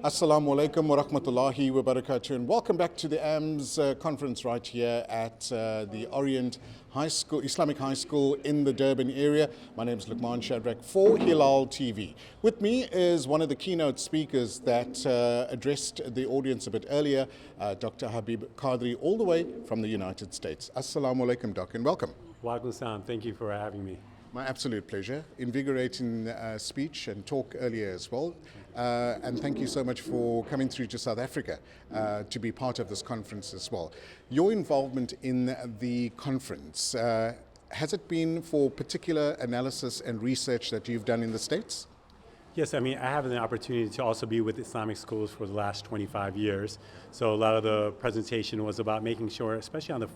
Assalamu alaikum wa rahmatullahi wa barakatuh, and welcome back to the AMS conference right here at the Orient High School, Islamic High School in the Durban area. My name is Luqman Shadrack for Hilaal TV. With me is one of the keynote speakers that addressed the audience a bit earlier, Dr. Habeeb Quadri, all the way from the United States. Assalamu alaikum, Doc, and welcome. Wa alaikum salam. Thank you for having me. My absolute pleasure. Invigorating speech and talk earlier as well. And thank you so much for coming through to South Africa to be part of this conference as well. Your involvement in the conference, has it been for particular analysis and research that you've done in the States? Yes, I mean, I have an opportunity to also be with Islamic schools for the last 25 years. So a lot of the presentation was about making sure, especially on the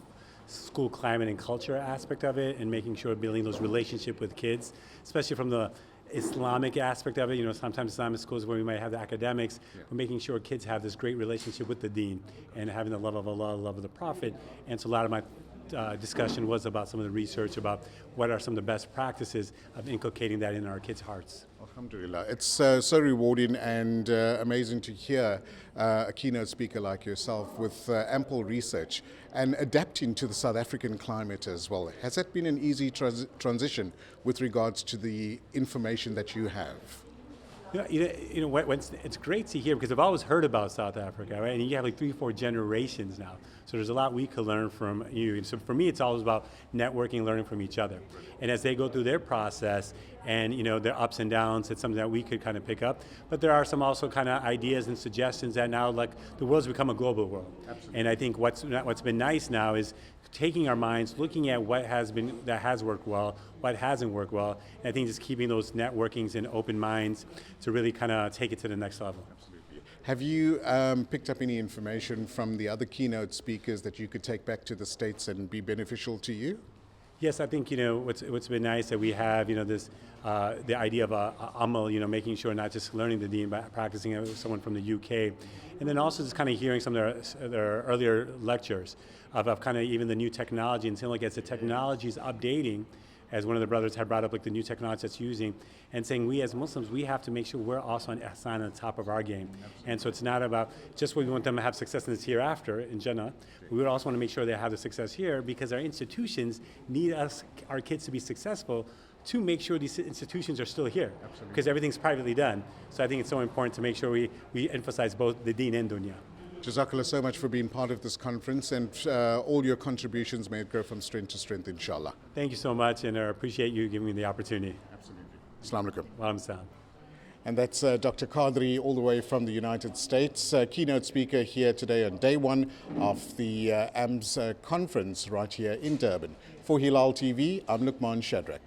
school climate and culture aspect of it, and making sure building those relationships with kids, especially from the Islamic aspect of it. You know, sometimes Islamic schools where we might have the academics, but making sure kids have this great relationship with the deen and having the love of Allah, love of the Prophet. And so a lot of my discussion was about some of the research about what are some of the best practices of inculcating that in our kids' hearts. Alhamdulillah. It's so rewarding and amazing to hear a keynote speaker like yourself with ample research and adapting to the South African climate as well. Has that been an easy transition with regards to the information that you have? It's great to hear, because I've always heard about South Africa, right? And you have like 3-4 generations now. So there's a lot we could learn from you. And so for me, it's always about networking, learning from each other. And as they go through their process and, you know, their ups and downs, it's something that we could kind of pick up. But there are some also kind of ideas and suggestions that now, like, the world's become a global world. Absolutely. And I think what's been nice now is taking our minds, looking at what has worked well, what hasn't worked well, and I think just keeping those networkings and open minds to really kind of take it to the next level. Absolutely. Have you picked up any information from the other keynote speakers that you could take back to the States and be beneficial to you? Yes, I think, you know, what's been nice that we have, you know, this the idea of amal, you know, making sure not just learning the deen, but practicing it with someone from the UK, and then also just kind of hearing some of their earlier lectures of kind of even the new technology, and saying, like, as the technology is updating, as one of the brothers had brought up, like the new technology that's using, and saying we as Muslims, we have to make sure we're also on ihsan on the top of our game. Absolutely. And so it's not about just we want them to have success in this hereafter, in Jannah. We would also want to make sure they have the success here, because our institutions need our kids to be successful, to make sure these institutions are still here. Absolutely. Because everything's privately done. So I think it's so important to make sure we emphasize both the deen and dunya. Jazakallah so much for being part of this conference, and all your contributions, may it grow from strength to strength, inshallah. Thank you so much, and I appreciate you giving me the opportunity. Absolutely. Assalamu alaikum. Wa alaikum salam. And that's Dr. Quadri, all the way from the United States, keynote speaker here today on day one of the AMS conference right here in Durban. For Hilaal TV, I'm Luqman Shadrack.